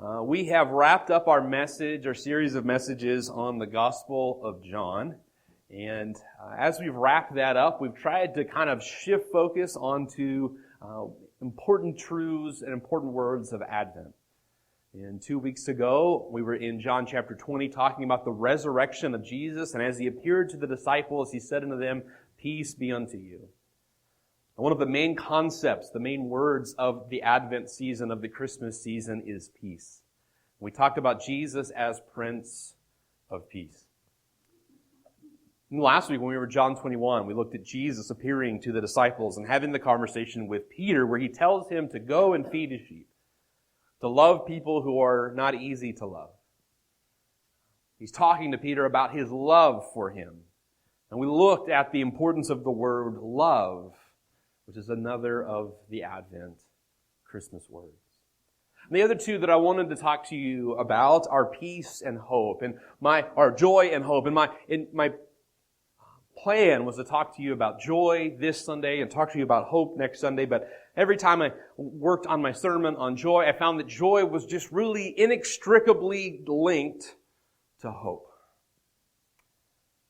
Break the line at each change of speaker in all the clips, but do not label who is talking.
We have wrapped up our series of messages on the Gospel of John. And as we've wrapped that up, we've tried to kind of shift focus onto important truths and important words of Advent. And 2 weeks ago, we were in John chapter 20 talking about the resurrection of Jesus. And as he appeared to the disciples, he said unto them, "Peace be unto you." And one of the main concepts, the main words of the Advent season, of the Christmas season, is peace. We talked about Jesus as Prince of Peace. And last week when we were in John 21, we looked at Jesus appearing to the disciples and having the conversation with Peter where he tells him to go and feed his sheep, to love people who are not easy to love. He's talking to Peter about his love for him. And we looked at the importance of the word love, which is another of the Advent Christmas words. And the other two that I wanted to talk to you about are peace and hope, or joy and hope. And my plan was to talk to you about joy this Sunday and talk to you about hope next Sunday. But every time I worked on my sermon on joy, I found that joy was just really inextricably linked to hope.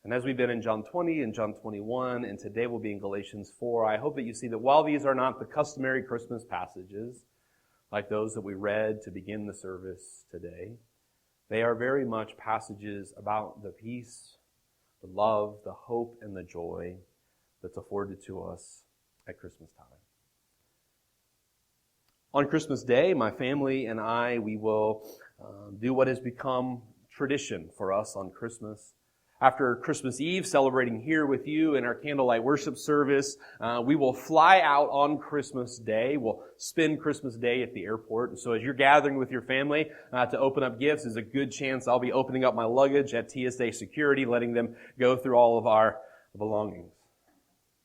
And as we've been in John 20 and John 21, and today we'll be in Galatians 4, I hope that you see that while these are not the customary Christmas passages, like those that we read to begin the service today, they are very much passages about the peace, the love, the hope, and the joy that's afforded to us at Christmas time. On Christmas Day, my family and I, we will do what has become tradition for us on Christmas. After Christmas Eve, celebrating here with you in our candlelight worship service, we will fly out on Christmas Day. We'll spend Christmas Day at the airport. And so as you're gathering with your family to open up gifts, there's a good chance I'll be opening up my luggage at TSA security, letting them go through all of our belongings.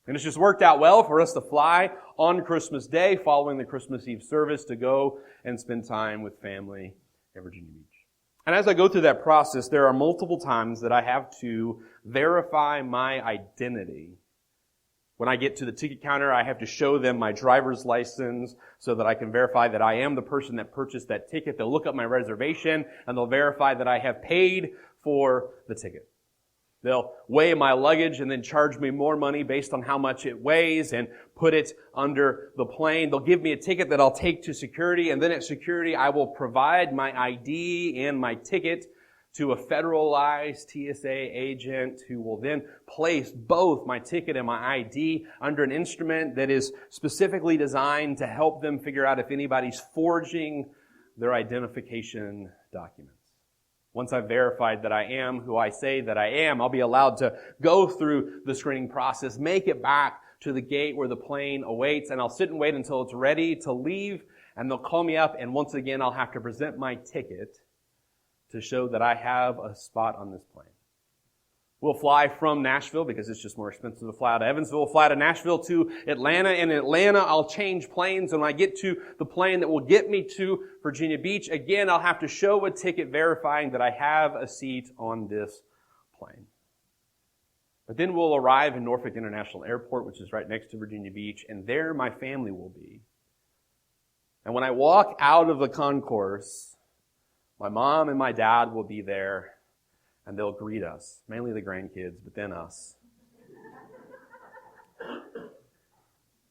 And it's just worked out well for us to fly on Christmas Day following the Christmas Eve service to go and spend time with family at Virginia Beach. And as I go through that process, there are multiple times that I have to verify my identity. When I get to the ticket counter, I have to show them my driver's license so that I can verify that I am the person that purchased that ticket. They'll look up my reservation and they'll verify that I have paid for the ticket. They'll weigh my luggage and then charge me more money based on how much it weighs and put it under the plane. They'll give me a ticket that I'll take to security, and then at security I will provide my ID and my ticket to a federalized TSA agent who will then place both my ticket and my ID under an instrument that is specifically designed to help them figure out if anybody's forging their identification documents. Once I've verified that I am who I say that I am, I'll be allowed to go through the screening process, make it back to the gate where the plane awaits, and I'll sit and wait until it's ready to leave, and they'll call me up, and once again I'll have to present my ticket to show that I have a spot on this plane. We'll fly from Nashville, because it's just more expensive to fly out of Evansville. We'll fly to Nashville to Atlanta. And in Atlanta, I'll change planes. And when I get to the plane that will get me to Virginia Beach, again, I'll have to show a ticket verifying that I have a seat on this plane. But then we'll arrive in Norfolk International Airport, which is right next to Virginia Beach, and there my family will be. And when I walk out of the concourse, my mom and my dad will be there. And they'll greet us, mainly the grandkids, but then us.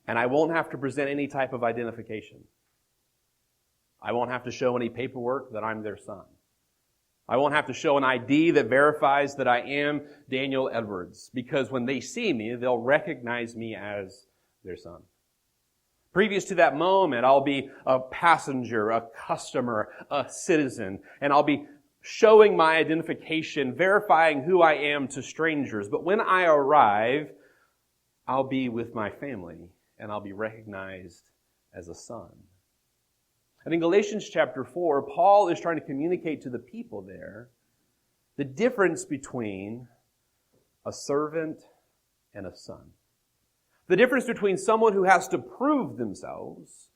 And I won't have to present any type of identification. I won't have to show any paperwork that I'm their son. I won't have to show an ID that verifies that I am Daniel Edwards, because when they see me, they'll recognize me as their son. Previous to that moment, I'll be a passenger, a customer, a citizen, and I'll be showing my identification, verifying who I am to strangers. But when I arrive, I'll be with my family, and I'll be recognized as a son. And in Galatians chapter 4, Paul is trying to communicate to the people there the difference between a servant and a son. The difference between someone who has to prove themselves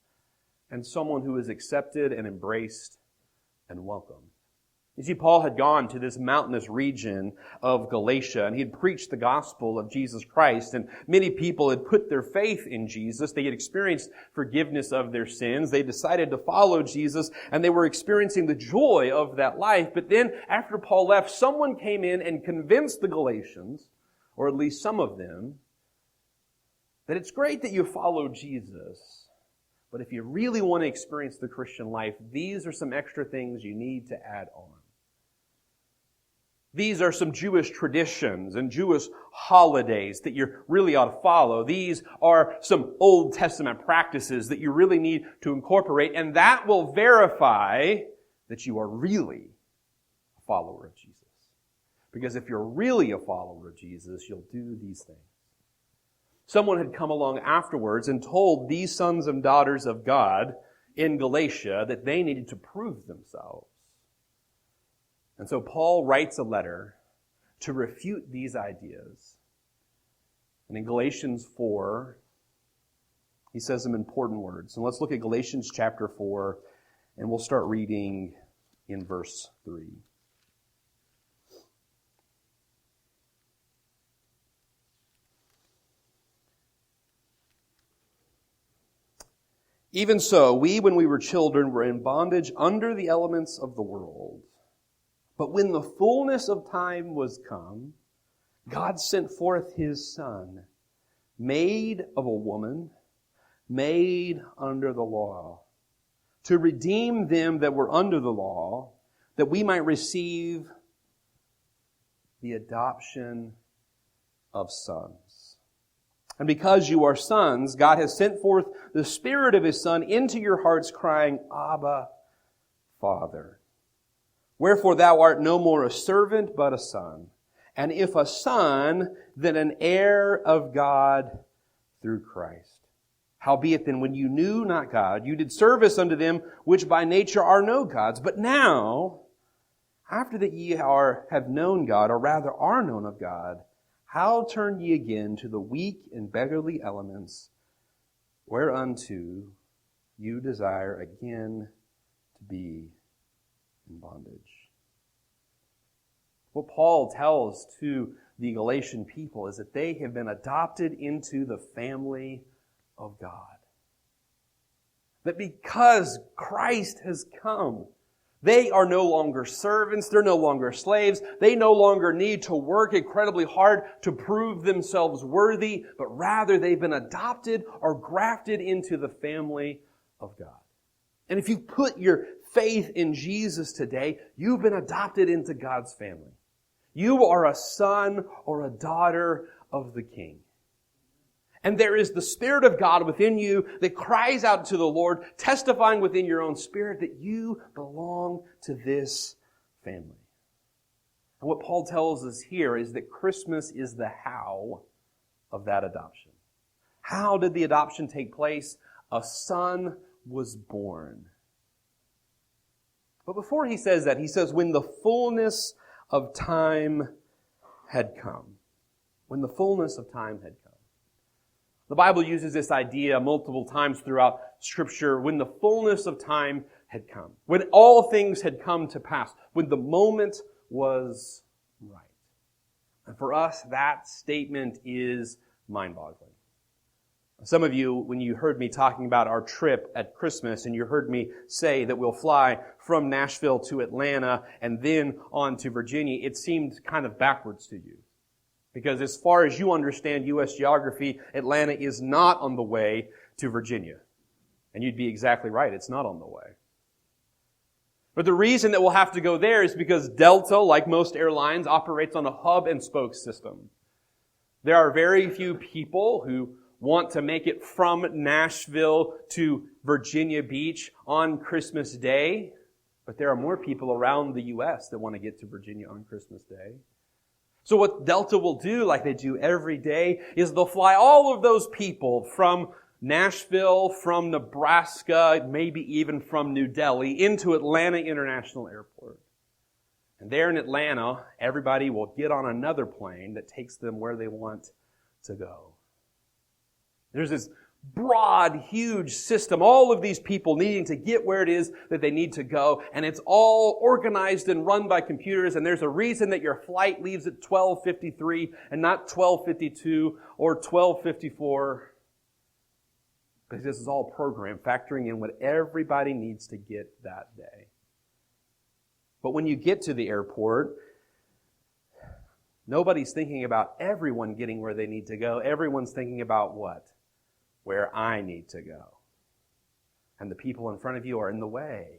and someone who is accepted and embraced and welcomed. You see, Paul had gone to this mountainous region of Galatia, and he had preached the gospel of Jesus Christ, and many people had put their faith in Jesus. They had experienced forgiveness of their sins. They decided to follow Jesus, and they were experiencing the joy of that life. But then, after Paul left, someone came in and convinced the Galatians, or at least some of them, that it's great that you follow Jesus, but if you really want to experience the Christian life, these are some extra things you need to add on. These are some Jewish traditions and Jewish holidays that you really ought to follow. These are some Old Testament practices that you really need to incorporate, and that will verify that you are really a follower of Jesus. Because if you're really a follower of Jesus, you'll do these things. Someone had come along afterwards and told these sons and daughters of God in Galatia that they needed to prove themselves. And so Paul writes a letter to refute these ideas. And in Galatians 4, he says some important words. And let's look at Galatians chapter 4, and we'll start reading in verse 3. Even so, we, when we were children, were in bondage under the elements of the world. But when the fullness of time was come, God sent forth His Son, made of a woman, made under the law, to redeem them that were under the law, that we might receive the adoption of sons. And because you are sons, God has sent forth the Spirit of His Son into your hearts, crying, Abba, Father. Wherefore thou art no more a servant, but a son. And if a son, then an heir of God through Christ. Howbeit then, when you knew not God, you did service unto them which by nature are no gods. But now, after that ye have known God, or rather are known of God, how turn ye again to the weak and beggarly elements, whereunto you desire again to be in bondage? What Paul tells to the Galatian people is that they have been adopted into the family of God. That because Christ has come, they are no longer servants, they're no longer slaves, they no longer need to work incredibly hard to prove themselves worthy, but rather they've been adopted or grafted into the family of God. And if you put your faith in Jesus today, you've been adopted into God's family. You are a son or a daughter of the King. And there is the Spirit of God within you that cries out to the Lord, testifying within your own spirit that you belong to this family. And what Paul tells us here is that Christmas is the how of that adoption. How did the adoption take place? A son was born. But before he says that, he says, when the fullness of time had come. When the fullness of time had come. The Bible uses this idea multiple times throughout Scripture, when the fullness of time had come. When all things had come to pass. When the moment was right. And for us, that statement is mind-boggling. Some of you, when you heard me talking about our trip at Christmas, and you heard me say that we'll fly from Nashville to Atlanta and then on to Virginia, it seemed kind of backwards to you. Because as far as you understand U.S. geography, Atlanta is not on the way to Virginia. And you'd be exactly right, it's not on the way. But the reason that we'll have to go there is because Delta, like most airlines, operates on a hub and spoke system. There are very few people who want to make it from Nashville to Virginia Beach on Christmas Day, but there are more people around the U.S. that want to get to Virginia on Christmas Day. So what Delta will do, like they do every day, is they'll fly all of those people from Nashville, from Nebraska, maybe even from New Delhi, into Atlanta International Airport. And there in Atlanta, everybody will get on another plane that takes them where they want to go. There's this broad, huge system, all of these people needing to get where it is that they need to go, and it's all organized and run by computers, and there's a reason that your flight leaves at 12:53 and not 12:52 or 12:54, because this is all programmed, factoring in what everybody needs to get that day. But when you get to the airport, nobody's thinking about everyone getting where they need to go. Everyone's thinking about what? Where I need to go. And the people in front of you are in the way.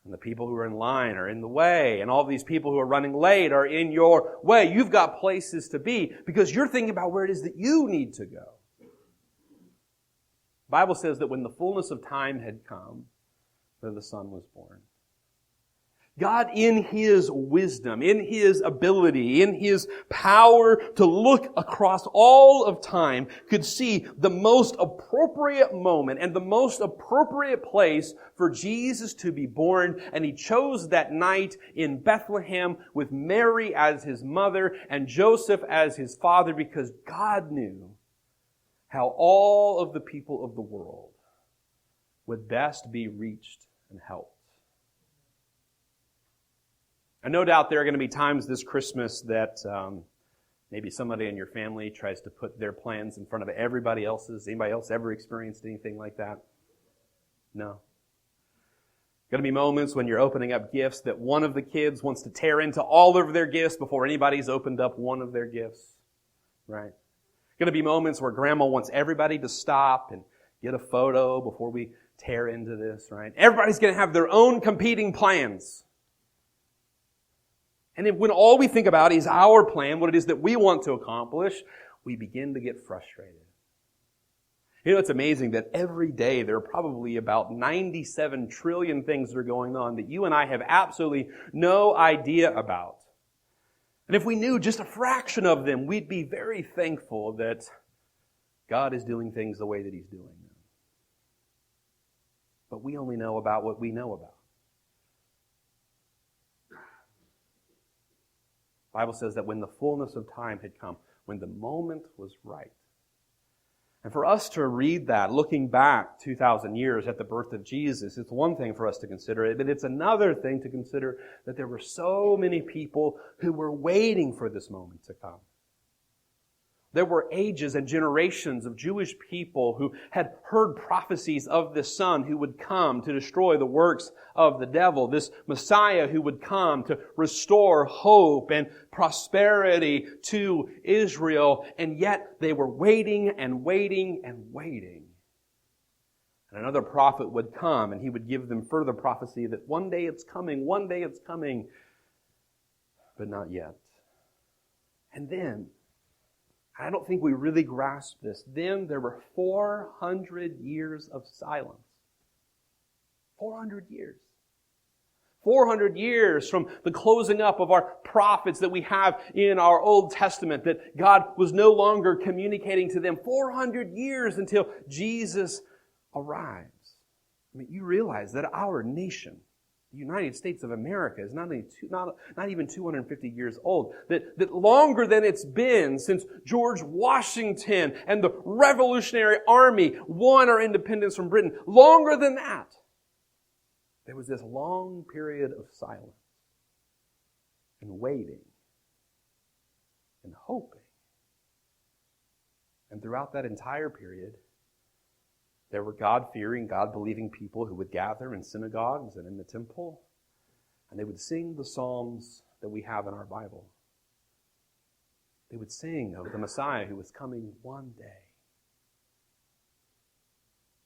And the people who are in line are in the way. And all these people who are running late are in your way. You've got places to be because you're thinking about where it is that you need to go. The Bible says that when the fullness of time had come, then the Son was born. God, in His wisdom, in His ability, in His power to look across all of time, could see the most appropriate moment and the most appropriate place for Jesus to be born. And He chose that night in Bethlehem with Mary as His mother and Joseph as His father, because God knew how all of the people of the world would best be reached and helped. And no doubt there are going to be times this Christmas that maybe somebody in your family tries to put their plans in front of everybody else's. Anybody else ever experienced anything like that? No. Going to be moments when you're opening up gifts that one of the kids wants to tear into all of their gifts before anybody's opened up one of their gifts. Right? Going to be moments where grandma wants everybody to stop and get a photo before we tear into this. Right? Everybody's going to have their own competing plans. And when all we think about is our plan, what it is that we want to accomplish, we begin to get frustrated. You know, it's amazing that every day there are probably about 97 trillion things that are going on that you and I have absolutely no idea about. And if we knew just a fraction of them, we'd be very thankful that God is doing things the way that He's doing them. But we only know about what we know about. The Bible says that when the fullness of time had come, when the moment was right. And for us to read that, looking back 2,000 years at the birth of Jesus, it's one thing for us to consider it, but it's another thing to consider that there were so many people who were waiting for this moment to come. There were ages and generations of Jewish people who had heard prophecies of this Son who would come to destroy the works of the devil, this Messiah who would come to restore hope and prosperity to Israel, and yet they were waiting and waiting and waiting. And another prophet would come and he would give them further prophecy that one day it's coming, but not yet. And then, I don't think we really grasp this. Then there were 400 years of silence. 400 years. 400 years from the closing up of our prophets that we have in our Old Testament, that God was no longer communicating to them. 400 years until Jesus arrives. I mean, you realize that our nation, the United States of America, is not even 250 years old. That longer than it's been since George Washington and the Revolutionary Army won our independence from Britain, longer than that, there was this long period of silence and waiting and hoping. And throughout that entire period, there were God-fearing, God-believing people who would gather in synagogues and in the temple, and they would sing the psalms that we have in our Bible. They would sing of the Messiah who was coming one day.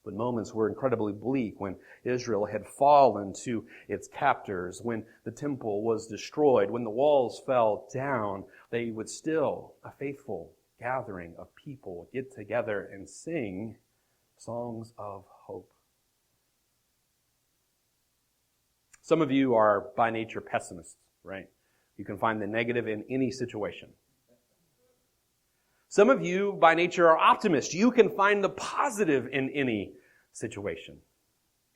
But moments were incredibly bleak when Israel had fallen to its captors, when the temple was destroyed, when the walls fell down. They would still, a faithful gathering of people, get together and sing songs of hope. Some of you are by nature pessimists, right? You can find the negative in any situation. Some of you by nature are optimists. You can find the positive in any situation.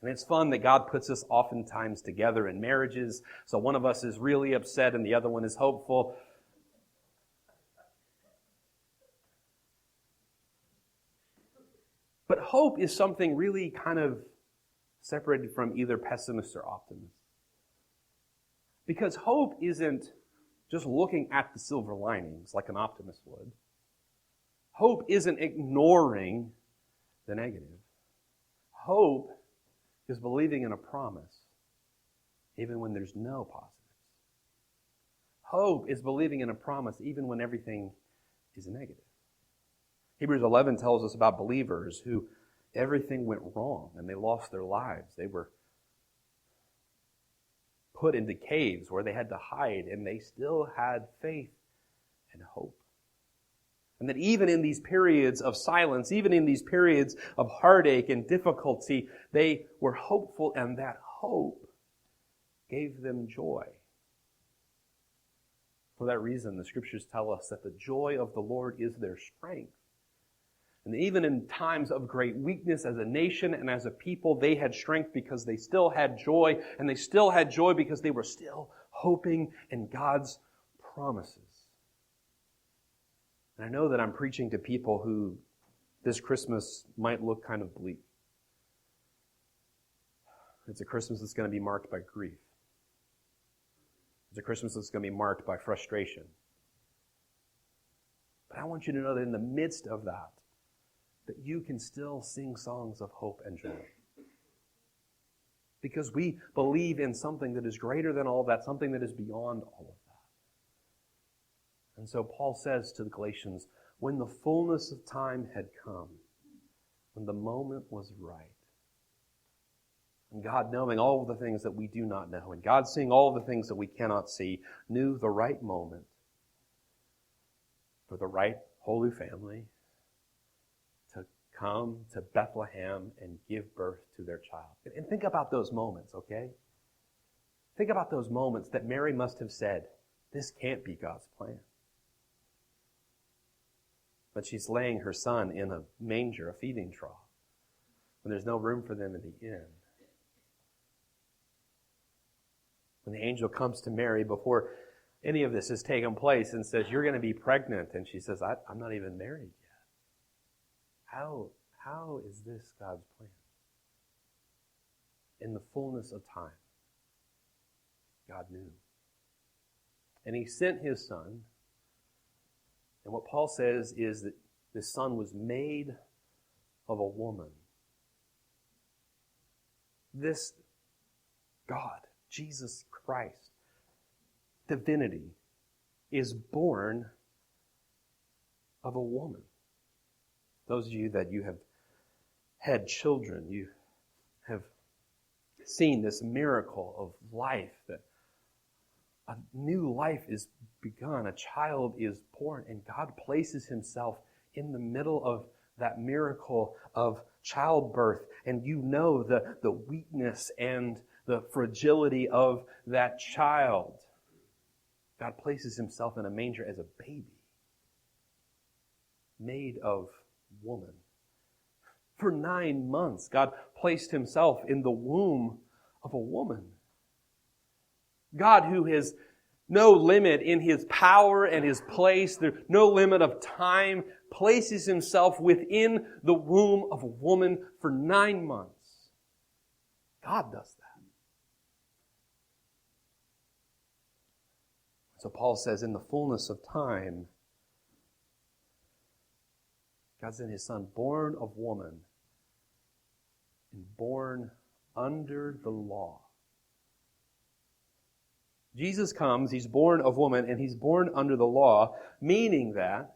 And it's fun that God puts us oftentimes together in marriages. So one of us is really upset and the other one is hopeful. But hope is something really kind of separated from either pessimists or optimists. Because hope isn't just looking at the silver linings like an optimist would. Hope isn't ignoring the negative. Hope is believing in a promise even when there's no positives. Hope is believing in a promise even when everything is negative. Hebrews 11 tells us about believers who everything went wrong and they lost their lives. They were put into caves where they had to hide, and they still had faith and hope. And that even in these periods of silence, even in these periods of heartache and difficulty, they were hopeful, and that hope gave them joy. For that reason, the Scriptures tell us that the joy of the Lord is their strength. And even in times of great weakness as a nation and as a people, they had strength because they still had joy, and they still had joy because they were still hoping in God's promises. And I know that I'm preaching to people who this Christmas might look kind of bleak. It's a Christmas that's going to be marked by grief. It's a Christmas that's going to be marked by frustration. But I want you to know that in the midst of that you can still sing songs of hope and joy. Because we believe in something that is greater than all of that, something that is beyond all of that. And so Paul says to the Galatians, when the fullness of time had come, when the moment was right, and God, knowing all of the things that we do not know, and God, seeing all of the things that we cannot see, knew the right moment for the right Holy Family to come to Bethlehem and give birth to their child. And think about those moments, okay? Think about those moments that Mary must have said, this can't be God's plan. But she's laying her son in a manger, a feeding trough, when there's no room for them in the inn. When the angel comes to Mary before any of this has taken place and says, you're going to be pregnant. And she says, I'm not even married yet. How is this God's plan? In the fullness of time, God knew. And He sent His Son. And what Paul says is that this Son was made of a woman. This God, Jesus Christ, divinity, is born of a woman. Those of you that you have had children, you have seen this miracle of life, that a new life is begun, a child is born, and God places Himself in the middle of that miracle of childbirth. And you know the weakness and the fragility of that child. God places Himself in a manger as a baby, made of woman. For 9 months, God placed Himself in the womb of a woman. God, who has no limit in His power and His place, there's no limit of time, places Himself within the womb of a woman for 9 months. God does that. So Paul says, in the fullness of time, God sent His Son, born of woman and born under the law. Jesus comes, He's born of woman, and He's born under the law, meaning that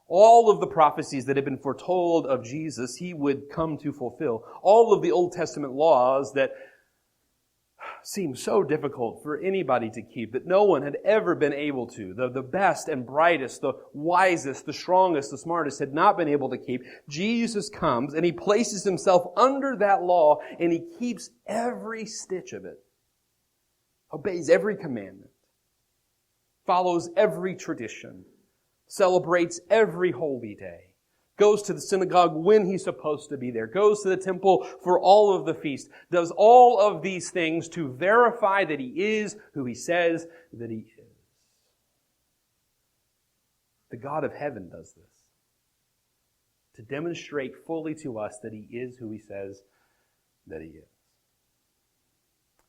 all of the prophecies that had been foretold of Jesus, He would come to fulfill. All of the Old Testament laws that seem so difficult for anybody to keep, that no one had ever been able to. The best and brightest, the wisest, the strongest, the smartest had not been able to keep. Jesus comes and He places Himself under that law, and He keeps every stitch of it. Obeys every commandment, follows every tradition, celebrates every holy day, goes to the synagogue when He's supposed to be there, goes to the temple for all of the feast, does all of these things to verify that He is who He says that He is. The God of heaven does this. to demonstrate fully to us that he is who he says that he is.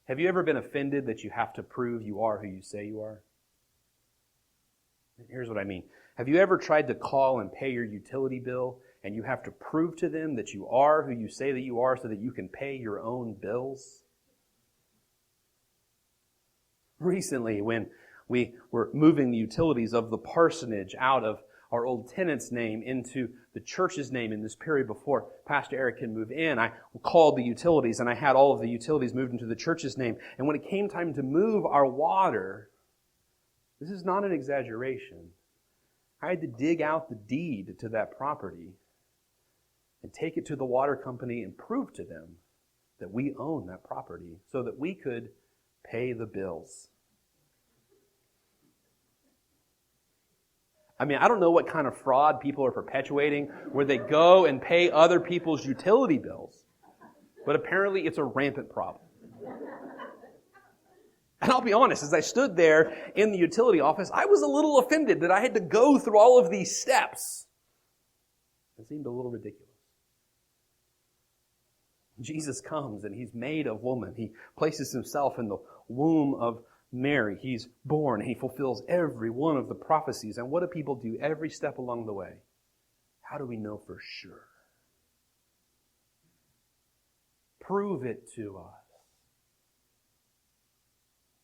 Have you ever been offended that you have to prove you are who you say you are? Here's what I mean. Have you ever tried to call and pay your utility bill and you have to prove to them that you are who you say that you are so that you can pay your own bills? Recently, when we were moving the utilities of the parsonage out of our old tenant's name into the church's name in this period before Pastor Eric can move in, I called the utilities and I had all of the utilities moved into the church's name. And when it came time to move our water, this is not an exaggeration, I had to dig out the deed to that property and take it to the water company and prove to them that we own that property so that we could pay the bills. I mean, I don't know what kind of fraud people are perpetuating where they go and pay other people's utility bills, but apparently it's a rampant problem. And I'll be honest, as I stood there in the utility office, I was a little offended that I had to go through all of these steps. It seemed a little ridiculous. Jesus comes and he's made of woman. He places himself in the womb of Mary. He's born. He fulfills every one of the prophecies. And what do people do every step along the way? How do we know for sure? Prove it to us.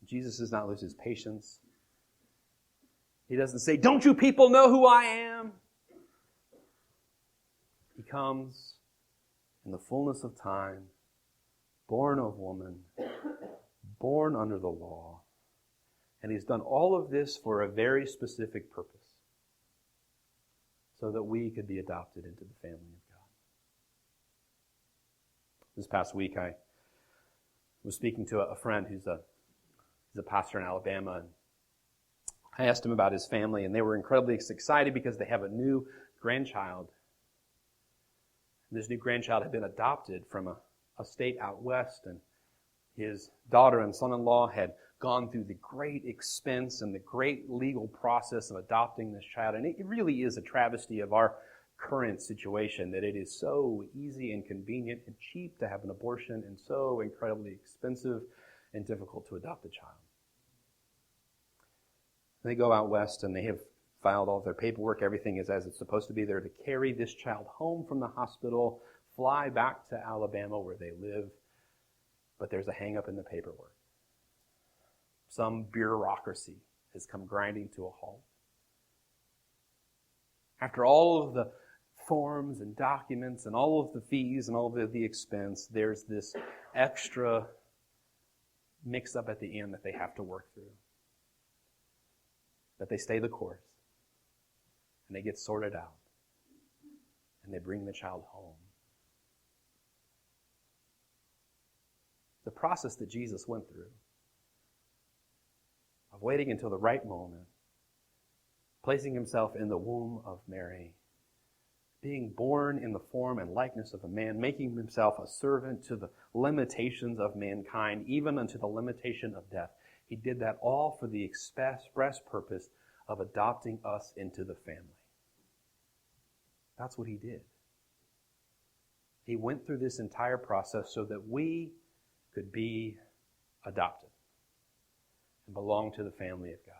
Jesus does not lose his patience. He doesn't say, "Don't you people know who I am?" He comes in the fullness of time, born of woman, born under the law. And he's done all of this for a very specific purpose, so that we could be adopted into the family of God. This past week, I was speaking to a friend who's a pastor in Alabama, and I asked him about his family, and they were incredibly excited because they have a new grandchild. This new grandchild had been adopted from a state out west, and his daughter and son-in-law had gone through the great expense and the great legal process of adopting this child. And it really is a travesty of our current situation that it is so easy and convenient and cheap to have an abortion and so incredibly expensive and difficult to adopt a child. They go out west and they have filed all their paperwork. Everything is as it's supposed to be. They're to carry this child home from the hospital, fly back to Alabama where they live. But there's a hang-up in the paperwork. Some bureaucracy has come grinding to a halt. After all of the forms and documents and all of the fees and all of the expense, there's this extra mix-up at the end that they have to work through. But they stay the course. And they get sorted out. And they bring the child home. The process that Jesus went through of waiting until the right moment, placing himself in the womb of Mary, being born in the form and likeness of a man, making himself a servant to the limitations of mankind, even unto the limitation of death. He did that all for the express purpose of adopting us into the family. That's what he did. He went through this entire process so that we could be adopted and belong to the family of God.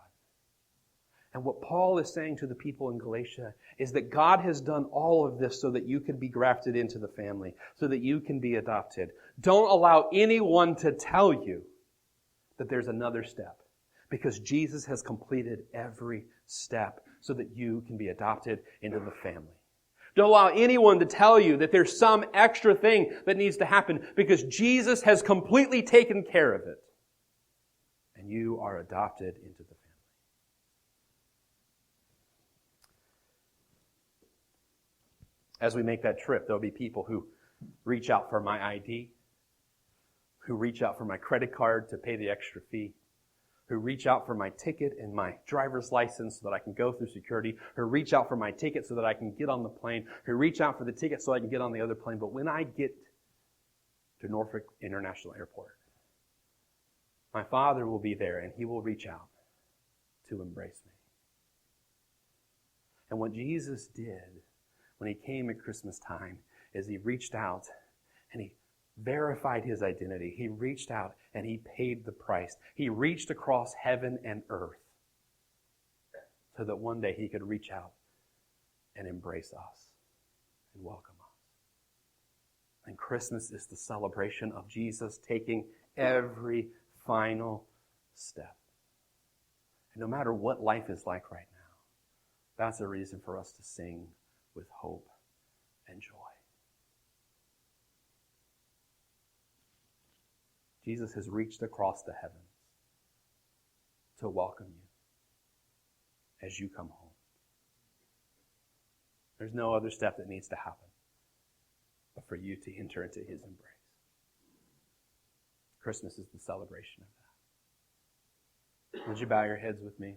And what Paul is saying to the people in Galatia is that God has done all of this so that you can be grafted into the family, so that you can be adopted. Don't allow anyone to tell you that there's another step, because Jesus has completed every step so that you can be adopted into the family. Don't allow anyone to tell you that there's some extra thing that needs to happen, because Jesus has completely taken care of it. And you are adopted into the family. As we make that trip, there'll be people who reach out for my ID, who reach out for my credit card to pay the extra fee, who reach out for my ticket and my driver's license so that I can go through security, who reach out for my ticket so that I can get on the plane, who reach out for the ticket so I can get on the other plane. But when I get to Norfolk International Airport, my Father will be there and he will reach out to embrace me. And what Jesus did when he came at Christmas time is he reached out and he verified his identity. He reached out and he paid the price. He reached across heaven and earth so that one day he could reach out and embrace us and welcome us. And Christmas is the celebration of Jesus taking every final step. And no matter what life is like right now, that's a reason for us to sing with hope and joy. Jesus has reached across the heavens to welcome you as you come home. There's no other step that needs to happen but for you to enter into his embrace. Christmas is the celebration of that. Would you bow your heads with me?